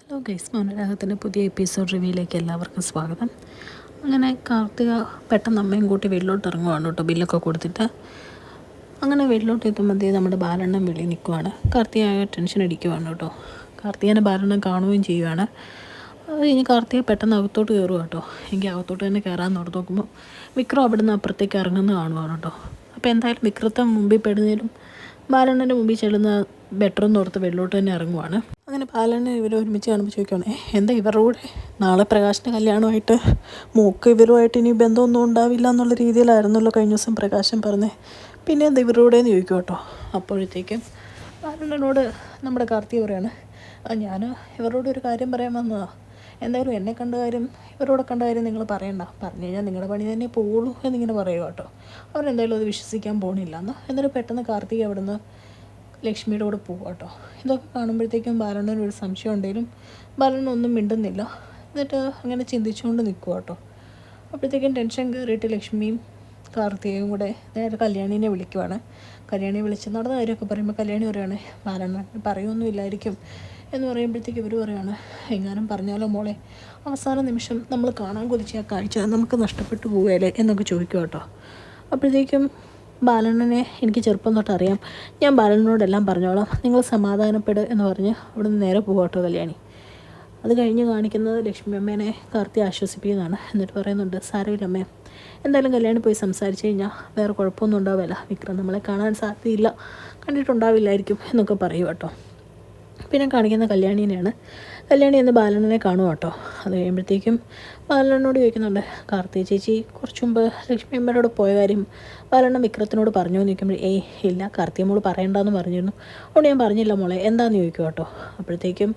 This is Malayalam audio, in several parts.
ഹലോ ഗൈസ്, മൗനരാഗത്തിൻ്റെ പുതിയ എപ്പിസോഡ് റിവ്യൂയിലേക്ക് എല്ലാവർക്കും സ്വാഗതം. അങ്ങനെ കാർത്തിക പെട്ടെന്ന് അമ്മയും കൂട്ടി വീട്ടിലോട്ട് ഇറങ്ങുവാണ് കേട്ടോ, ബില്ലൊക്കെ കൊടുത്തിട്ട്. അങ്ങനെ വീട്ടിലോട്ട് എത്തുമ്പോഴത്തേ നമ്മുടെ ബാലണ്ണൻ വെളിയിൽ നിൽക്കുവാണ്. കാർത്തിക ടെൻഷൻ അടിക്കുവാണ് കേട്ടോ. കാർത്തികനെ ബാലണ്ണൻ കാണുകയും ചെയ്യുവാണ്. അത് കഴിഞ്ഞ് കാർത്തിക പെട്ടെന്ന് അകത്തോട്ട് കയറുക കേട്ടോ. എനിക്ക് അകത്തോട്ട് തന്നെ കയറാൻ നോക്കുമ്പോൾ വിക്രം അവിടെ നിന്ന് അപ്പുറത്തേക്ക് ഇറങ്ങുന്ന കാണുവാണ് കേട്ടോ. അപ്പോൾ എന്തായാലും വിക്രത്തെ മുമ്പിൽ പെടുന്നതിലും ബാലണ്ണൻ്റെ മുമ്പിൽ ചെല്ലുന്ന ബെറ്ററെന്ന് ഓർത്ത് വെള്ളോട്ട് തന്നെ ഇറങ്ങുവാണ്. അങ്ങനെ ബാലണ്ണൻ ഇവർ ഒരുമിച്ച് കാണുമ്പോൾ ചോദിക്കുകയാണ്, എന്താ ഇവരുടെ കൂടെ നാളെ പ്രകാശിൻ്റെ കല്യാണമായിട്ട് മൂക്ക് ഇവരുമായിട്ട് ഇനി ബന്ധമൊന്നും ഉണ്ടാവില്ല എന്നുള്ള രീതിയിലായിരുന്നല്ലോ കഴിഞ്ഞ ദിവസം പ്രകാശൻ പറഞ്ഞത്, പിന്നെ എന്താ ഇവരുടെ കൂടെ എന്ന് ചോദിക്കും കേട്ടോ. അപ്പോഴത്തേക്കും ബാലണ്ണനോട് നമ്മുടെ കാർത്തിക പറയാണ്, ഞാൻ ഇവരോട് ഒരു കാര്യം പറയാൻ വന്നതാണ്. എന്തായാലും എന്നെ കണ്ട കാര്യം ഇവരോട് കണ്ട കാര്യം നിങ്ങൾ പറയണ്ട, പറഞ്ഞു കഴിഞ്ഞാൽ നിങ്ങളുടെ പണി തന്നെ പോവുള്ളൂ എന്നിങ്ങനെ പറയുക കേട്ടോ. അവരെന്തായാലും അത് വിശ്വസിക്കാൻ പോകണില്ല എന്ന്. എന്നിട്ട് പെട്ടെന്ന് കാർത്തിക അവിടെ നിന്ന് ലക്ഷ്മിയുടെ കൂടെ പോകുക കേട്ടോ. ഇതൊക്കെ കാണുമ്പോഴത്തേക്കും ബാലണ്ണന് ഒരു സംശയം ഉണ്ടെങ്കിലും ബാലണ്ണൻ ഒന്നും മിണ്ടുന്നില്ല. എന്നിട്ട് അങ്ങനെ ചിന്തിച്ചുകൊണ്ട് നിൽക്കുക കേട്ടോ. അപ്പോഴത്തേക്കും ടെൻഷൻ കയറിയിട്ട് ലക്ഷ്മിയും കാർത്തികയും കൂടെ നേരെ കല്യാണീനെ വിളിക്കുവാണ്. കല്യാണിയെ വിളിച്ച് നടന്ന കാര്യമൊക്കെ പറയുമ്പോൾ കല്യാണി പറയുകയാണ്, ബാലണ്ണൻ പറയുമൊന്നും ഇല്ലായിരിക്കും എന്ന് പറയുമ്പോഴത്തേക്ക് ഇവർ പറയുകയാണ്, എങ്ങാനും പറഞ്ഞാലോ മോളെ, അവസാന നിമിഷം നമ്മൾ കാണാൻ കൊതിച്ച ആ കാഴ്ച നമുക്ക് നഷ്ടപ്പെട്ടു പോവുകയല്ലേ എന്നൊക്കെ ചോദിക്കുക കേട്ടോ. അപ്പോഴത്തേക്കും ബാലണ്ണനെ എനിക്ക് ചെറുപ്പം തൊട്ട് അറിയാം, ഞാൻ ബാലണ്ണനോടെല്ലാം പറഞ്ഞോളാം, നിങ്ങൾ സമാധാനപ്പെടുക എന്ന് പറഞ്ഞ് അവിടെ നിന്ന് നേരെ പോകുക കേട്ടോ കല്യാണി. അത് കഴിഞ്ഞ് കാണിക്കുന്നത് ലക്ഷ്മി അമ്മേനെ കാർത്തി ആശ്വസിപ്പിക്കുന്നതാണ്. എന്നിട്ട് പറയുന്നുണ്ട്, സാരമില്ല അമ്മേ, എന്തായാലും കല്യാണി പോയി സംസാരിച്ച് കഴിഞ്ഞാൽ വേറെ കുഴപ്പമൊന്നും ഉണ്ടാവില്ല, വിക്രം നമ്മളെ കാണാൻ സാധ്യതയില്ല, കണ്ടിട്ടുണ്ടാവില്ലായിരിക്കും എന്നൊക്കെ പറയും കേട്ടോ. പിന്നെ കാണിക്കുന്ന കല്യാണീനെയാണ്. കല്യാണി എന്ന് ബാലണ്ണനെ കാണുക കേട്ടോ. അത് കഴിയുമ്പോഴത്തേക്കും ബാലണ്ണനോട് ചോദിക്കുന്നുണ്ട്, കാർത്തിക ചേച്ചി കുറച്ച് മുമ്പ് ലക്ഷ്മി അമ്മയോട് പോയ കാര്യം ബാലണ്ണൻ വിക്രത്തിനോട് പറഞ്ഞു എന്ന് ചോദിക്കുമ്പോൾ, ഇല്ല കാർത്തിക മോള് പറയണ്ടെന്ന് പറഞ്ഞിരുന്നു, അതുകൊണ്ട് ഞാൻ പറഞ്ഞില്ല മോളെ, എന്താണെന്ന് ചോദിക്കും കേട്ടോ. അപ്പോഴത്തേക്കും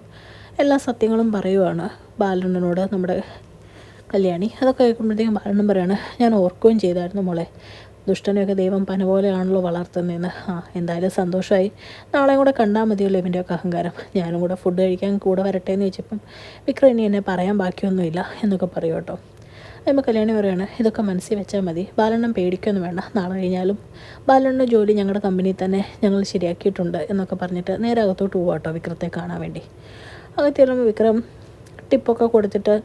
എല്ലാ സത്യങ്ങളും പറയുവാണ് ബാലണ്ണനോട് നമ്മുടെ കല്യാണി. അതൊക്കെ കേൾക്കുമ്പോഴത്തേക്കും ബാലണ്ണൻ പറയാണ്, ഞാൻ ഓർക്കുകയും ചെയ്തായിരുന്നു മോളെ, ദുഷ്ടനെയൊക്കെ ദൈവം പന പോലെയാണല്ലോ വളർത്തുന്നതെന്ന്. എന്തായാലും സന്തോഷമായി, നാളെയും കൂടെ കണ്ടാൽ മതിയല്ലോ ഇവൻ്റെയൊക്കെ അഹങ്കാരം, ഞാനും കൂടെ ഫുഡ് കഴിക്കാൻ കൂടെ വരട്ടെ എന്ന് ചോദിച്ചപ്പം വിക്രം ഇനി എന്നെ പറയാൻ ബാക്കിയൊന്നുമില്ല എന്നൊക്കെ പറയും കേട്ടോ. അതിപ്പോൾ കല്യാണി പറയുകയാണ്, ഇതൊക്കെ മനസ്സിൽ വെച്ചാൽ മതി, ബാലണ്ണൻ പേടിക്കൊന്നും വേണ്ട, നാളെ കഴിഞ്ഞാലും ബാലണ്ണൻ്റെ ജോലി ഞങ്ങളുടെ കമ്പനിയിൽ തന്നെ ഞങ്ങൾ ശരിയാക്കിയിട്ടുണ്ട് എന്നൊക്കെ പറഞ്ഞിട്ട് നേരെ അകത്തോട്ട് പോകാം കേട്ടോ വിക്രത്തെ കാണാൻ വേണ്ടി. അകത്ത് ചെല്ലുമ്പോൾ വിക്രം ടിപ്പൊക്കെ കൊടുത്തിട്ട്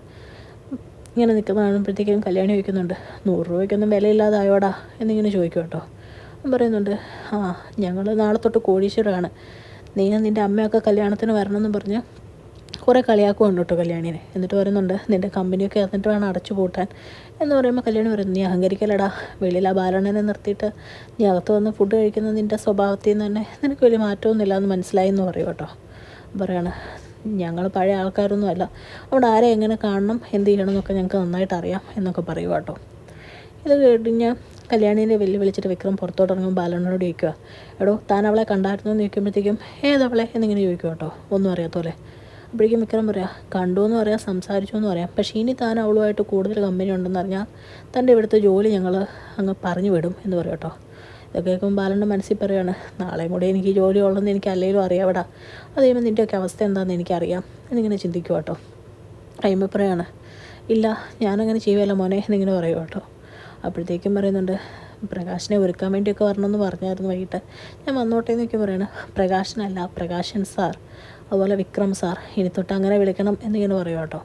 ഇങ്ങനെ നിൽക്കുന്ന കാണുമ്പോഴത്തേക്കും കല്യാണി ചോദിക്കുന്നുണ്ട്, 100 രൂപയ്ക്കൊന്നും വിലയില്ലാതായോടാ എന്നിങ്ങനെ ചോദിക്കും കേട്ടോ. പറയുന്നുണ്ട്, ഞങ്ങൾ നാളെ തൊട്ട് കോടീശ്വരമാണ്, നീ നിൻ്റെ അമ്മയൊക്കെ കല്യാണത്തിന് വരണമെന്ന് പറഞ്ഞ് കുറേ കളിയാക്കുന്നുണ്ട് കേട്ടോ കല്യാണീനെ. എന്നിട്ട് പറയുന്നുണ്ട്, നിൻ്റെ കമ്പനിയൊക്കെ എന്നിട്ട് വേണം അടച്ചു പൂട്ടാൻ എന്ന് പറയുമ്പോൾ കല്യാണി പറയുന്നു, നീ അഹങ്കരിക്കലടാ, വെളിയിൽ ആ ബാലണ്ണനെ നിർത്തിയിട്ട് നീ അകത്ത് വന്ന് ഫുഡ് കഴിക്കുന്ന നിൻ്റെ സ്വഭാവത്തിൽ നിന്ന് തന്നെ നിനക്ക് വലിയ മാറ്റമൊന്നുമില്ല എന്ന് മനസ്സിലായി എന്ന് പറയും കേട്ടോ. പറയാണ്, ഞങ്ങൾ പഴയ ആൾക്കാരൊന്നും അല്ല, അവിടെ ആരെ എങ്ങനെ കാണണം എന്ത് ചെയ്യണം എന്നൊക്കെ ഞങ്ങൾക്ക് നന്നായിട്ട് അറിയാം എന്നൊക്കെ പറയും കേട്ടോ. ഇത് കഴിഞ്ഞാൽ കല്യാണീനെ വിളിച്ചിട്ട് വിക്രം പുറത്തോട്ട് ഇറങ്ങുമ്പോൾ ബാലണ്ണനോട് ചോദിക്കുക, എടോ താൻ അവളെ കണ്ടായിരുന്നു എന്ന് ചോദിക്കുമ്പോഴത്തേക്കും ഏതവളെ എന്നിങ്ങനെ ചോദിക്കും കേട്ടോ, ഒന്നും അറിയാത്ത പോലെ. അപ്പോഴേക്കും വിക്രം പറയാം, കണ്ടു എന്ന് പറയാം, സംസാരിച്ചു എന്ന് പറയാം, പക്ഷേ ഇനി താൻ അവളുമായിട്ട് കൂടുതൽ കമ്പനി ഉണ്ടെന്ന് അറിഞ്ഞാൽ തൻ്റെ ഇവിടുത്തെ ജോലി ഞങ്ങൾ അങ്ങ് പറഞ്ഞു വിടും എന്ന് പറയും കേട്ടോ. ഇതൊക്കെ കേൾക്കുമ്പോൾ ബാലൻ്റെ മനസ്സിൽ പറയുകയാണ്, നാളെയും കൂടെ എനിക്ക് ജോലി ഉള്ളതെന്ന് എനിക്ക് അല്ലെങ്കിലും അറിയാവിടാ, അത് കഴിയുമ്പോൾ നിൻ്റെയൊക്കെ അവസ്ഥ എന്താണെന്ന് എനിക്കറിയാം എന്നിങ്ങനെ ചിന്തിക്കുക കേട്ടോ. കഴിയുമ്പോൾ പറയുകയാണ്, ഇല്ല ഞാനങ്ങനെ ചെയ്യുമല്ലോ മോനെ എന്നിങ്ങനെ പറയും കേട്ടോ. അപ്പോഴത്തേക്കും പറയുന്നുണ്ട്, പ്രകാശനെ ഒരുക്കാൻ വേണ്ടിയൊക്കെ വരണമെന്ന് പറഞ്ഞായിരുന്നു വൈകിട്ട്, ഞാൻ വന്നോട്ടേ എന്നൊക്കെ പറയണം. പ്രകാശനല്ല, പ്രകാശൻ സാർ, അതുപോലെ വിക്രം സാർ, ഇനി തൊട്ട് അങ്ങനെ വിളിക്കണം എന്നിങ്ങനെ പറയും കേട്ടോ.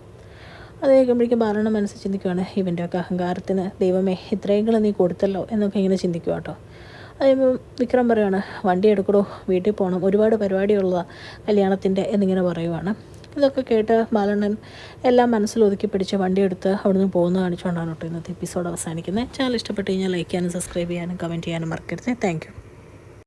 അത് കേൾക്കുമ്പോഴേക്കും ബാലണ്ണ മനസ്സിൽ ചിന്തിക്കുവാണ്, ഇവൻ്റെയൊക്കെ അഹങ്കാരത്തിന് ദൈവമേ ഇത്രയെങ്കിലും നീ കൊടുത്തല്ലോ എന്നൊക്കെ ഇങ്ങനെ ചിന്തിക്കുക കേട്ടോ. അതുകഴിയുമ്പോൾ വിക്രം പറയുവാണ്, വണ്ടി എടുക്കടോ, വീട്ടിൽ പോകണം, ഒരുപാട് പരിപാടിയുള്ളതാണ് കല്യാണത്തിൻ്റെ എന്നിങ്ങനെ പറയുവാണ്. ഇതൊക്കെ കേട്ട് ബാലണ്ണൻ എല്ലാം മനസ്സിലൊതുക്കി പിടിച്ച് വണ്ടിയെടുത്ത് അവിടുന്ന് പോകുന്നത് കാണിച്ചുകൊണ്ടാണ് കേട്ടോ ഇന്നത്തെ എപ്പിസോഡ് അവസാനിക്കുന്നത്. ചാനൽ ഇഷ്ടപ്പെട്ട് കഴിഞ്ഞാൽ ലൈക്ക് ചെയ്യാനും സബ്സ്ക്രൈബ് ചെയ്യാനും കമൻറ്റ് ചെയ്യാനും മറക്കരുത്. Thank you.